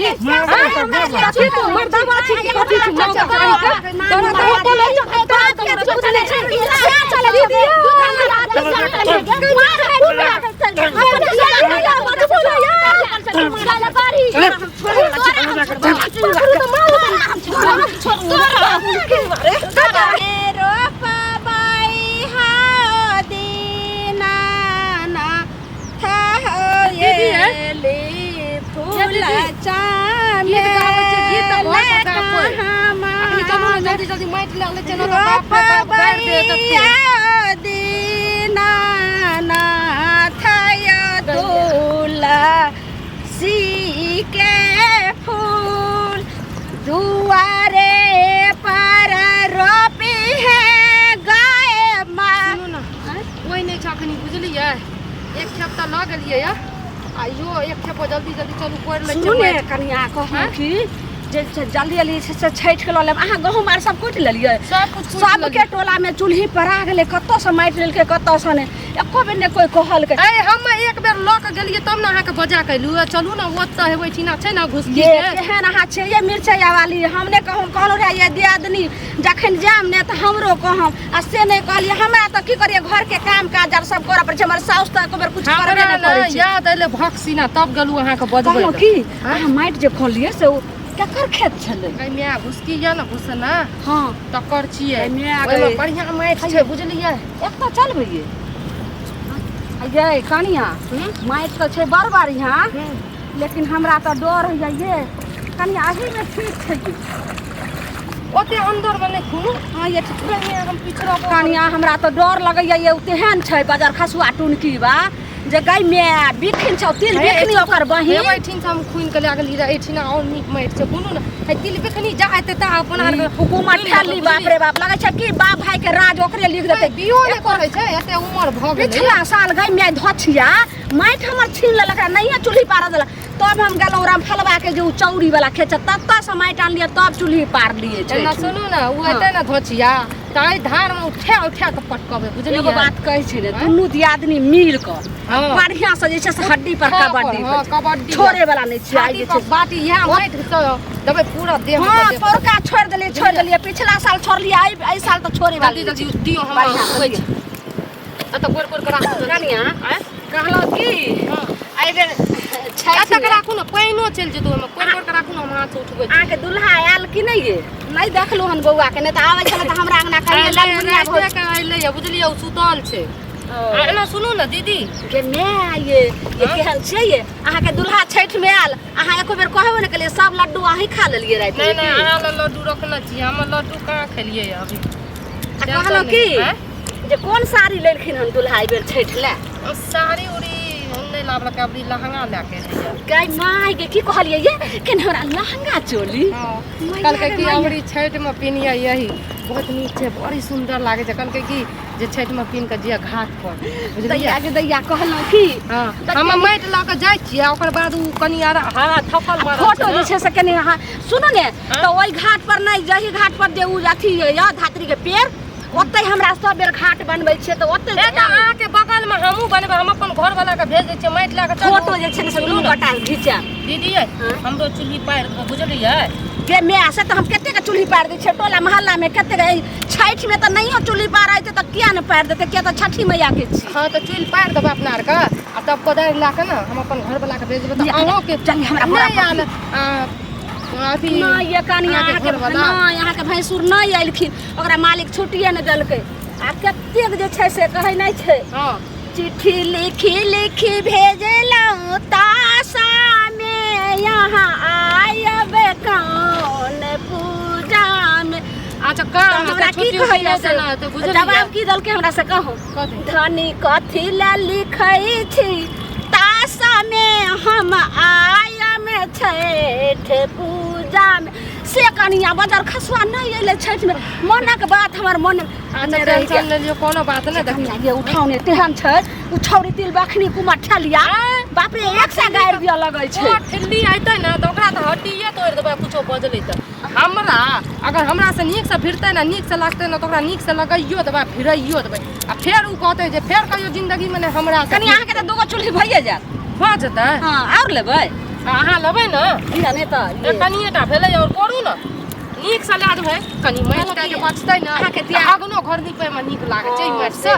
कथी तो मर्दावा छी कि कथी छी नाव का गाड़ी का तोरा तो होटल है के कुछ नहीं छै चल दीदी जल्दी माइट ले ले चलो तो बाप गाड़ दे दीना ना थाया दूला सी के फूल दुआरे पर रोपी है गाय मां कोई नहीं छखनी बुझलिए एक खेप त लग गेलिए या आइयो एक खेप जल्दी जल्दी चलू कोर ले सुने कनिया कहू की जे जल्दी जल्दी से छैठ के लले अहाँ गहूम आर सब कुट लेलिए सब के टोला में चूल्ही पर आ गेले कत्तो से माइट लेलके कत्तो से ने एको बेर ने कोई कहल के ए हम एक बेर ल के गेलिए तब ना अहाँ के बजा कैलु चलू ना ओत हेबै ठीना छै ना घुसकी के केहन अहाँ छै ये मिर्चैया वाली हमने कहलो रे ये दियादनी जखन जाम ने त हमरो कहम आ से नहीं कहलिए हमरा त की करिए घर के काम काज आर सब कर पर छै हमर साउस त एको बेर कुछ करबे न करै छै याद आइले भक्सीना तब गेलु अहाँ के बजबै की अहाँ माइट जे खोलिए से ककर खेत छले ए मिया घुसकी या ना घुसना हां तकर छिए ओइमे बढ़िया माइट छै बुझलिए एक त चलबैये अये कनिया माइट त छै बड़ बढ़िया लेकिन हमरा त डर हो जाइए कनिया आही में ठीक छै ओते अंदर में नहीं खुनु हां ये ठीक में हम पिछरा कनिया हमरा त डर लगैया ये तेहन छै बाजार खसुआ टुनकी बा जे गाय में बिखिन छ तिल बिखनी ओकर बही ए बैठिन हम खुइन के लागल हीरा एठिना और नीक माइट छै कोनो न तिल बिखनी जाते त अपन हुकूमत ठाली बाप रे बाप लगे छै कि बाप भाई के राज ओकरे लिख देते बियो ने करे छै एते उमर भ गेलै पिछला साल गाय में धछिया माइट हमर छीन लेलक नहीं चूल्ही पार देला तब हम गेलौ राम फलवा के जो चौड़ी वाला खेत तत्ता से माइट आन लिए तब चूल्ही पार लिए छै ना सुनु ना उ एते ना धछिया ताई धार में उठा उठा के पटकबे बुझलिए एगो बात कहै छै रे दुनू दियादनी मिल क बढ़िया से जे छै से हड्डी पर कबड्डी छोड़े वाला नहीं छै आई छै बाटी यहां माइट से दबे पूरा देह में हां पोरका छोड़ देलिए पिछला साल छोड़लिए आई साल त छोड़े वाली जल्दी दियो हम होय छै त गोर गोर करा कनिया कहलो की आई बेर अच्छा के राखू न पैनो चल जेतो हम कोर कोर के राखू न हम हाथ उठबै आ के दुल्हा आयल कि नहीं ये नहीं देखलो हन बौआ के ने त आवे छले त हमरा अंगना कहिए लगुनिया भोज के आइले बुझलिए सुतल छै एना सुनू न दीदी के मैं ये केहन छै ये अहाँ के दुल्हा छैठ में आयल अहाँ एको बेर कहबो न केलिए सब लड्डू अहीं खा लेलिए रात नहीं नहीं अहाँ लड्डू रखना छी हम लड्डू कहां खेलिए अभी कहलो की जे कोन साड़ी लेलखिन हन दुल्हा बेर छैठ ले साड़ी उड़ी हमने लाबला के अबरी लहंगा लेके दिया गाय माय के की कहलिए ये केन हमरा लहंगा चोली कल के की अबरी छैठ में पिनिया यही बहुत नीक छै बड़ी सुंदर लागे छै कल के की जे छैठ में पिन के जिया घाट पर बुझलिए आगे दैया कहलो की हां हम माइट ला के जाय छी ओकर बाद उ कनियारा हां थपल मार फोटो जे छै से कनी सुनो ने तो ओई घाट पर नहीं जही घाट पर जे उ अथी या धात्री के पेड़ ओते हमरा सब बेर घाट बनबै छै त ओते अहाँ के बगल में हमहु बनबै हम अपन घर वाला के भेज दै छै माइट ला के फोटो जे छै से दू गोटा घिचा दीदी हमरो चुल्ही पार बुझलिए के मैं से त हम कते के चुल्ही पार दै छै टोला मोहल्ला में कते छैठ में त नहीं हो चुल्ही पार आइते त किया न पार देते के त छठी मैया के छी हां त चुल्ही पार देब अपना आर का आ तब कोदार ला के ना हम अपन घर वाला के भेज देब त अहाँ के चल हमरा आयल अथी ना ये कनिया के ना यहां के भैंसुर नहीं आइलखिन ओकरा मालिक छुट्टिए न देलकै आ कते जे छै से कहै नहीं छै हां चिट्ठी लिखी भेजलौ तासा में यहां आयब कौन पूजा में अच्छा का हमरा की कहैया से ना त बुझलिए जवाब की दलके हमरा से कहू धनी कथि ला लिखै छी तासा में हम आया में छैठ पूजा में से कनिया बाजार खसुआ नहीं आइले छैठ में मना के बात हमर मन अच्छा टेंशन ले लियो कोनो बात नहीं देखिया ये उठाउने तेहन छै उछौरी तिल बखनी कुमार ठलिया बाप रे एक से गायर दिया लगै छै ठल्ली आइतै ना त ओकरा त हड्डीए तोड़ देबै कुछो बजलै त हमरा अगर हमरा से नीक से फिरतै ना नीक से लागतै ना त ओकरा नीक से लगाइयो देबै फिरइयो देबै आ फेर उ कहतै जे फेर कहियो जिंदगी में हमरा कनिया के त दूगो चुल्ही भइए जात भ जतै हां और लेबै अहाँ लेबै न इहा ने त कनिएटा भेलै और करू न नीक सलाद है कनी माटि के बचतै न अहाँके दिया आगनो घर नीपे में नीक लागै छै माटि से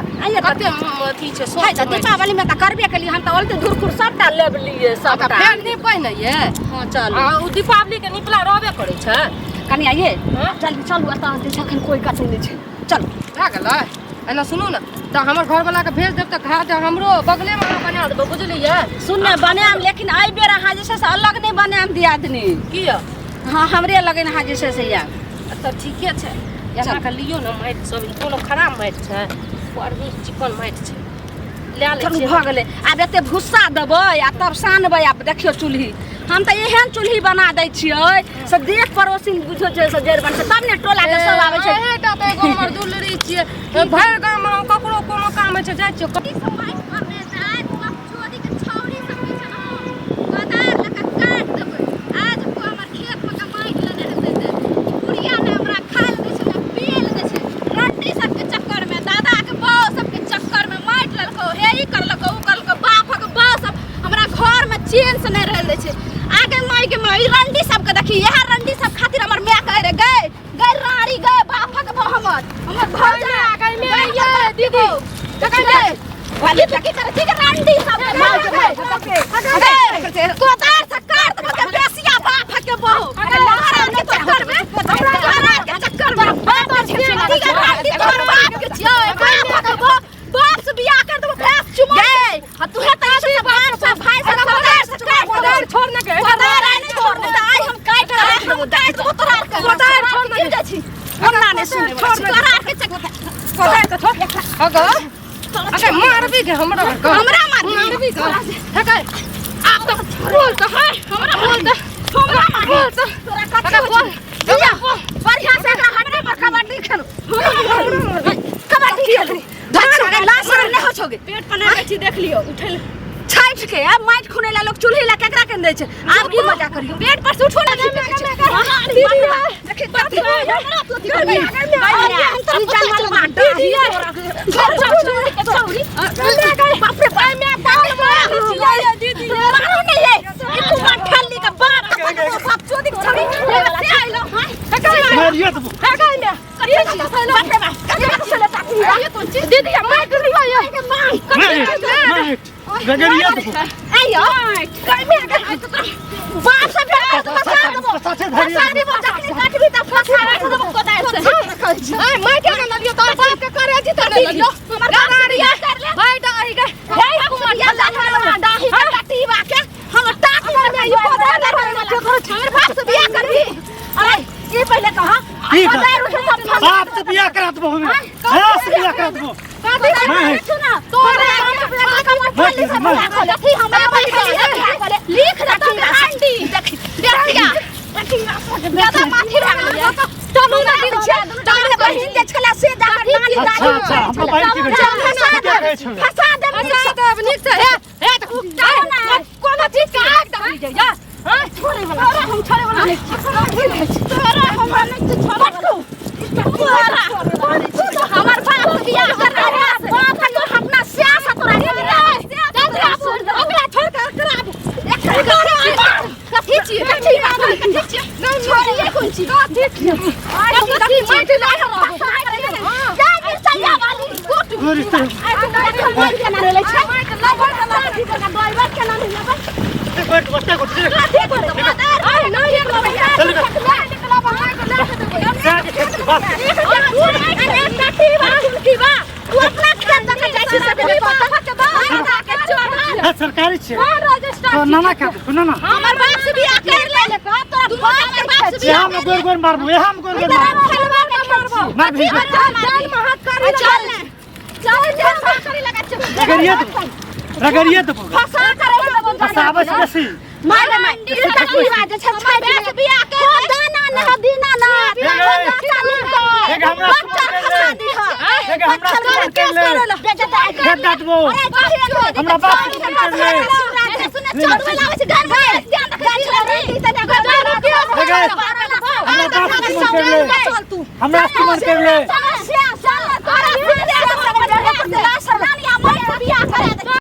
कते अथी छै है त दीपावली में त करबे केलिए हम त ओलते धुरखुर सबटा लेब लिए सबटा फेर नीपै न ये हां चल ओ दीपावली के निपला रहबे करै छै कनिया ये जल्दी चलू अतः जखन कोई कतौ नै छै चल भए गेलै एना सुनू न त हमर घर वाला के भेज देब त घाट हमरो बगले में बना देब बुझलियै सुनने बनाम लेकिन आई बेर अहाँ जे छै से अलग नहीं बनाम दियादनी किया हाँ हमरे लगन अहाँ जे छै से या तब ठीके छै यहाँ के लियो न माटि सब कोनो खराब माटि छै बड़ चिकन माटि छै ले ले चलू भ गेलै आब एते भुस्सा देबै आ तब सानबै आब देखियो चूल्ही हम त एहन चूल्ही बना दै छियै से देख पड़ोसी बुझो छै से जड़ बन तब ने टोला के सब आबै छै एटा त एगो हमर दुलरी छियै भरि गाम में ककरो कोनो काम छै जाइ छियै चैन से नहीं रह छै आगे माई के माई रंडी सब के देखी यह रंडी सब खातिर हमर माय कह रे गए गए राड़ी गए बाफक हमर भौजा आगे में ये दीदी देखै दे वाली तकी करे ठीक रंडी सब के कोतार से काट के बेसिया बाफक के बहु लहरा के चक्कर में हमरा लहरा के चक्कर में बाप रंडी तोर बाप के छियो बाफक बाप से बियाह कर दो भैंस चुमा गए तू है त बाप से भाई से कोदार छोड़ने के कोदार नहीं छोड़ने त आई हम काट रहे हम काट कोदार छोड़ने के छी हमरा ने सुन कोदार के कोदार तो छोड़ अगर अगर मारबी के हमरा मारबी के हका आप तो बोल तो है हमरा बोल तो हमरा बोल तो तोरा कच्चा बोल बढ़िया से एकरा हटने पर कबड्डी खेलो कबड्डी खेलो धक्का लाश नहीं हो छोगे पेट पर नहीं छी देख लियो उठल छाइट के अब माइट खुने ला लोग चूल्ही ला केकरा के दे छै आप की मजा करियो पेट पर से उठो ना देखि बाप रे भाई मैं बाल मार दीदी मारो नहीं ये तू मत ठल्ली का बाप सब चोदी छोड़ी आइलो मारियो तो है गई मैं दीदी माइट लियो ये माइट रगड़िया तो आयो कई में बाप से भेट तो फसा दबो सारी वो जखनी काटबी त फसा राख दबो कोदार से ए माइट के लियो तो बाप के करे जी त लियो हमर गाड़िया कर ले भाई डाही गए हे कुमरिया लाठा डाही काटीबा के हम टाक में ये कोदार हमर बाप से बियाह करबी अरे ये पहले कहा कोदार उठे सब बाप से बियाह करा दबो हमें हां से बियाह करा दबो सुना तोरे फल्ली से बोला देखी हमरा लिख रखी आंटी देखिया ज्यादा माथी रख लिया चलू ना दिन छे तोरे बहिन के छला से जाकर नानी दादी अच्छा हमरा बहिन के फसा दे नीक से हे जाओ ना कोनो चीज का आग दबी जाइया हां छोड़े वाला हम छोड़े वाला तोरा हमरा नहीं छोड़ हमार बाप बियाह कर रहा है बाप तो अपना सियासत तोरा नहीं अगला छोड़ कर कराब कथी छी छोड़िए कौन छी कथी माइट ला जा गिर चलिया वाली कुट माइट के ना ले छै माइट ला ठीक का ड्राइवर के ना ले बैठ बस्ता को ठीक नहीं एक चल सरकारी छे नाना का ना हमर बाप से बियाह कर ले तोरा बाप के बाप से बियाह हम गोर गोर मारबो हम गोर गोर मारबो मार भी चल महक कर चल करी लगा रगड़िए तो फसा करे फसा बस बसी मारे मंडी तकली बाजे छै से बियाह कर दाना न दीना ना देख हमरा फसा दी देख हमरा कर ले गद दबो हमरा बाप कर ले सुन चोर वाला आवे छै घर में ध्यान रख हमरा बाप कर ले हमरा मन कर ले